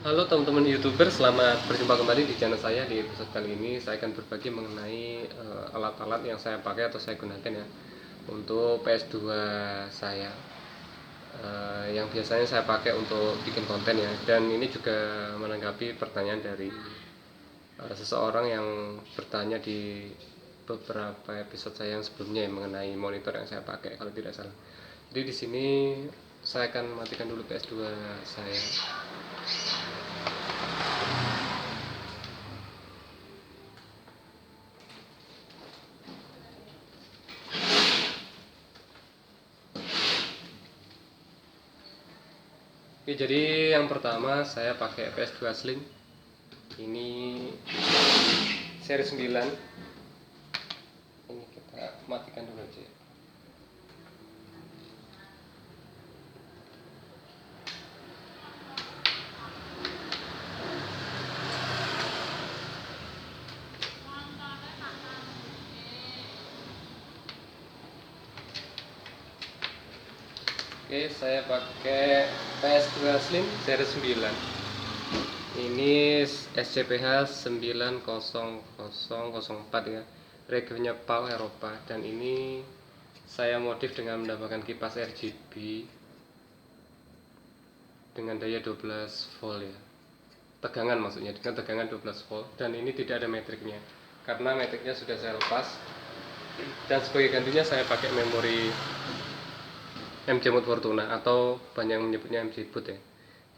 Halo teman-teman YouTuber, selamat berjumpa kembali di channel saya. Di episode kali ini saya akan berbagi mengenai alat-alat yang saya pakai atau saya gunakan ya untuk PS2 saya, yang biasanya saya pakai untuk bikin konten ya. Dan ini juga menanggapi pertanyaan dari seseorang yang bertanya di beberapa episode saya yang sebelumnya ya, mengenai monitor yang saya pakai kalau tidak salah. Jadi di sini saya akan matikan dulu PS2 saya. Oke, jadi yang pertama saya pakai PS2 Slim. Ini seri 9. Ini kita matikan dulu aja. Oke, saya pakai PS2 Slim seri 9. Ini SCPH 90004 ya. Regelnya PAL Eropa, dan ini saya modif dengan menambahkan kipas RGB dengan daya 12 volt ya. Tegangan maksudnya, dengan tegangan 12 volt, dan ini tidak ada metriknya karena metriknya sudah saya lepas. Dan sebagai gantinya saya pakai memori MC Boot Fortuna, atau banyak yang menyebutnya MC Boot ya,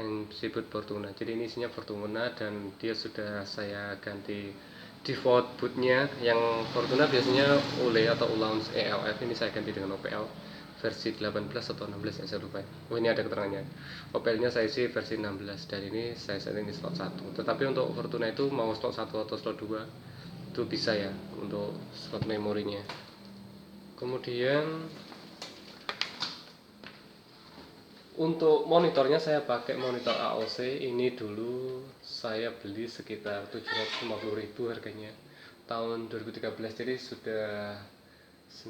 MC Boot Fortuna. Jadi ini isinya Fortuna dan dia sudah saya ganti default bootnya. Yang Fortuna biasanya ULE atau Ulounce ELF, ini saya ganti dengan OPL versi 18 atau 16 ya, saya lupa. Oh, ini ada keterangannya. OPL nya saya isi versi 16 dan ini saya setting di slot 1. Tetapi untuk Fortuna itu mau slot 1 atau slot 2 itu bisa ya untuk slot memorinya. Kemudian untuk monitornya saya pakai monitor AOC. Ini dulu saya beli sekitar 750.000 harganya tahun 2013, jadi sudah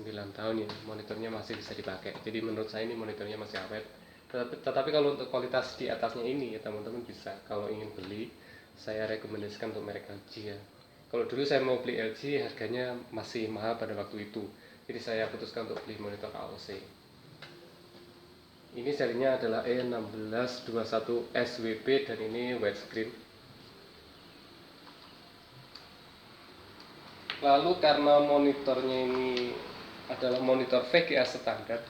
9 tahun ya, monitornya masih bisa dipakai. Jadi menurut saya ini monitornya masih awet. Tetapi kalau untuk kualitas di atasnya ini ya teman-teman bisa, kalau ingin beli saya rekomendasikan untuk merek LG ya. Kalau dulu saya mau beli LG harganya masih mahal pada waktu itu, jadi saya putuskan untuk beli monitor AOC. Ini serinya adalah E1621 SWP dan ini widescreen. Lalu karena monitornya ini adalah monitor VGA standar,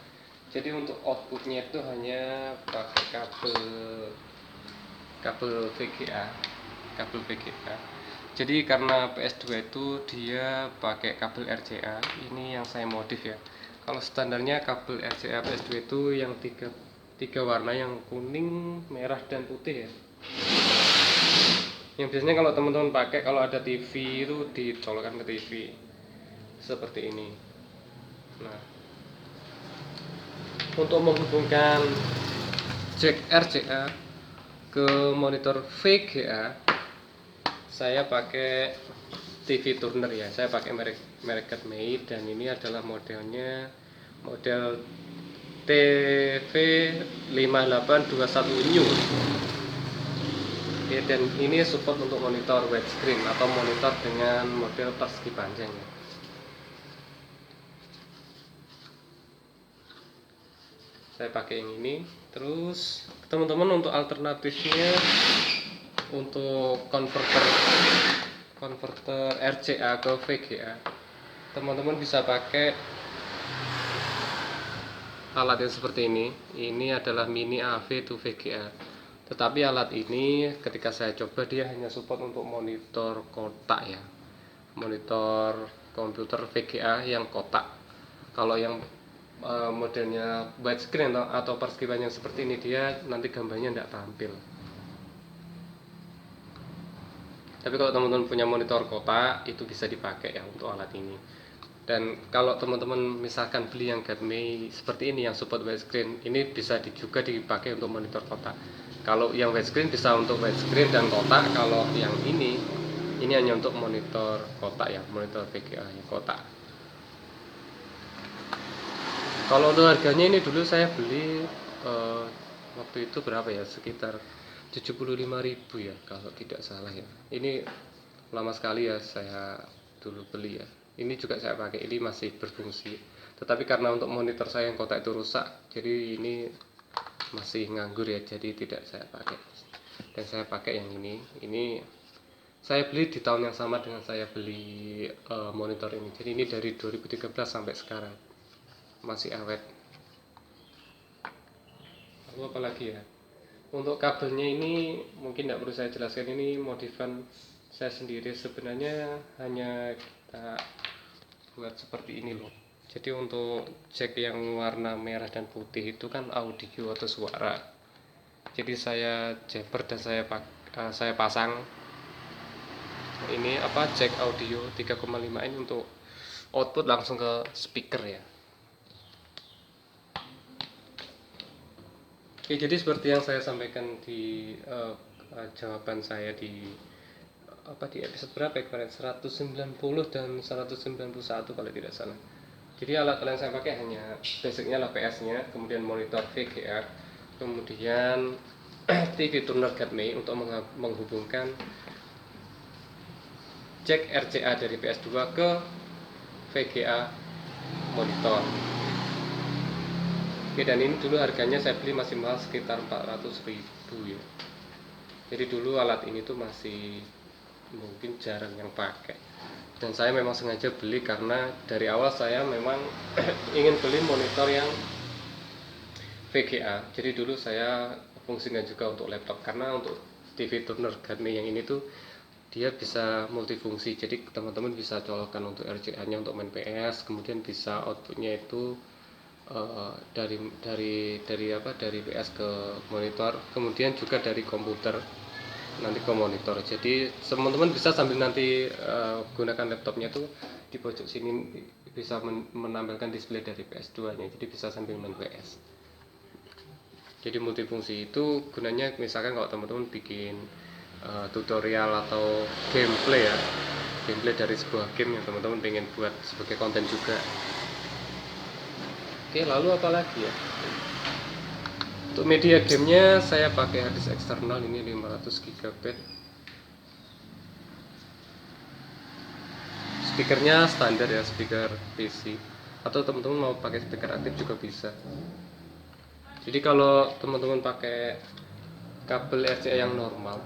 jadi untuk outputnya itu hanya pakai kabel VGA. Jadi karena PS2 itu dia pakai kabel RCA, ini yang saya modif ya. Kalau standarnya kabel RCA PS2 itu yang tiga warna, yang kuning, merah, dan putih ya. Yang biasanya kalau teman-teman pakai kalau ada TV itu dicolokkan ke TV seperti ini. Nah, untuk menghubungkan jack RCA ke monitor VGA, saya pakai TV Turner ya. Saya pakai merek Gatmei dan ini adalah modelnya model TV5821 New. Oke, dan ini support untuk monitor widescreen atau monitor dengan model persegi panjang ya. Saya pakai yang ini. Terus teman-teman untuk alternatifnya, untuk konverter RCA ke VGA, teman-teman bisa pakai alat yang seperti ini. Ini adalah mini AV to VGA. Tetapi alat ini ketika saya coba dia hanya support untuk monitor kotak ya, monitor komputer VGA yang kotak. Kalau yang modelnya widescreen atau persegi panjang seperti ini, dia nanti gambarnya tidak tampil. Tapi kalau teman-teman punya monitor kotak, itu bisa dipakai ya untuk alat ini. Dan kalau teman-teman misalkan beli yang Gatmei seperti ini yang support widescreen, ini bisa juga dipakai untuk monitor kotak. Kalau yang widescreen bisa untuk widescreen dan kotak. Kalau yang ini hanya untuk monitor kotak ya, monitor VGA yang kotak. Kalau untuk harganya ini dulu saya beli waktu itu berapa ya, sekitar 75.000 ya kalau tidak salah ya. Ini lama sekali ya saya dulu beli ya. Ini juga saya pakai, ini masih berfungsi. Tetapi karena untuk monitor saya yang kotak itu rusak, jadi ini masih nganggur ya, jadi tidak saya pakai. Dan saya pakai yang ini. Ini saya beli di tahun yang sama dengan saya beli monitor ini. Jadi ini dari 2013 sampai sekarang masih awet. Lalu apa lagi ya? Untuk kabelnya ini mungkin tidak perlu saya jelaskan, ini modifan saya sendiri. Sebenarnya hanya kita buat seperti ini loh. Jadi untuk jack yang warna merah dan putih itu kan audio atau suara. Jadi saya jumper dan saya pasang ini jack audio 3,5 in untuk output langsung ke speaker ya. Oke, jadi seperti yang saya sampaikan di jawaban saya di episode berapa ya kemarin, 190 dan 191 kalau tidak salah. Jadi alat-alat yang saya pakai hanya basicnya lah PS-nya, kemudian monitor VGA, kemudian TV tuner Gateway untuk menghubungkan jack RCA dari PS2 ke VGA monitor. Oke, dan ini dulu harganya saya beli masih mahal, sekitar 400.000 ya. Jadi dulu alat ini tuh masih mungkin jarang yang pakai, dan saya memang sengaja beli karena dari awal saya memang ingin beli monitor yang VGA. Jadi dulu saya fungsikan juga untuk laptop, karena untuk TV tuner Gateway yang ini tuh dia bisa multifungsi. Jadi teman-teman bisa colokkan untuk RCA nya untuk main PS, kemudian bisa outputnya itu dari PS ke monitor, kemudian juga dari komputer nanti ke monitor. Jadi teman-teman bisa sambil nanti gunakan laptopnya tuh di pojok sini bisa menampilkan display dari PS2 nya, jadi bisa sambil main PS. Jadi multifungsi itu gunanya misalkan kalau teman-teman bikin tutorial atau gameplay ya, gameplay dari sebuah game yang teman-teman pengen buat sebagai konten juga. Oke, lalu apa lagi ya? Untuk media gamenya saya pakai harddisk eksternal, ini 500 GB. Speakernya standar ya, speaker PC, atau teman-teman mau pakai speaker aktif juga bisa. Jadi kalau teman-teman pakai kabel RCA yang normal,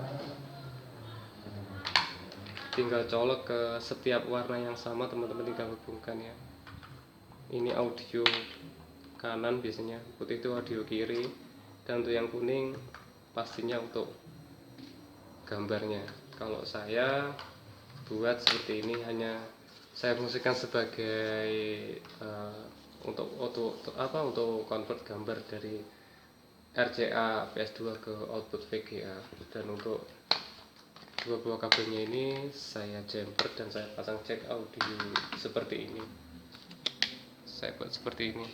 tinggal colok ke setiap warna yang sama, teman-teman tinggal hubungkan ya. Ini audio kanan biasanya, putih itu audio kiri, dan untuk yang kuning pastinya untuk gambarnya. Kalau saya buat seperti ini, hanya saya fungsikan sebagai untuk convert gambar dari RCA PS2 ke output VGA. Dan untuk dua buah kabelnya ini saya jumper dan saya pasang jack audio seperti ini. Saya buat seperti ini.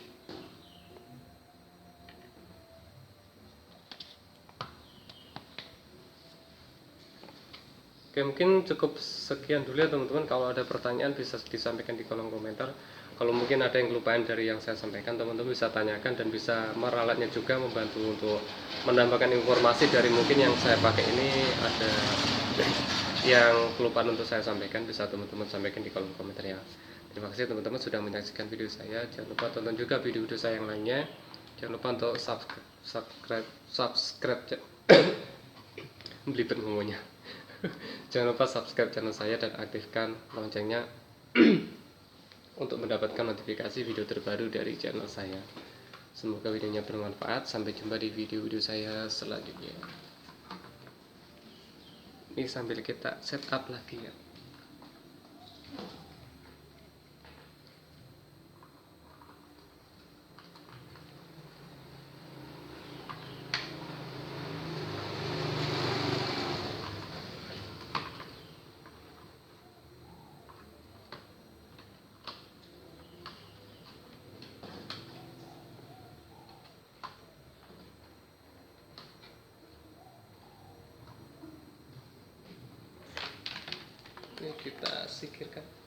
Oke, mungkin cukup sekian dulu ya teman-teman. Kalau ada pertanyaan bisa disampaikan di kolom komentar. Kalau mungkin ada yang kelupaan dari yang saya sampaikan, teman-teman bisa tanyakan, dan bisa meralatnya juga, membantu untuk menambahkan informasi dari mungkin yang saya pakai ini ada yang kelupaan untuk saya sampaikan, bisa teman-teman sampaikan di kolom komentar ya. Terima kasih teman-teman sudah menyaksikan video saya. Jangan lupa tonton juga video-video saya yang lainnya. Jangan lupa untuk subscribe belibet ngomongnya. Jangan lupa subscribe channel saya dan aktifkan loncengnya untuk mendapatkan notifikasi video terbaru dari channel saya. Semoga videonya bermanfaat. Sampai jumpa di video-video saya selanjutnya. Ini sambil kita setup lagi ya. Ini kita singkirkan.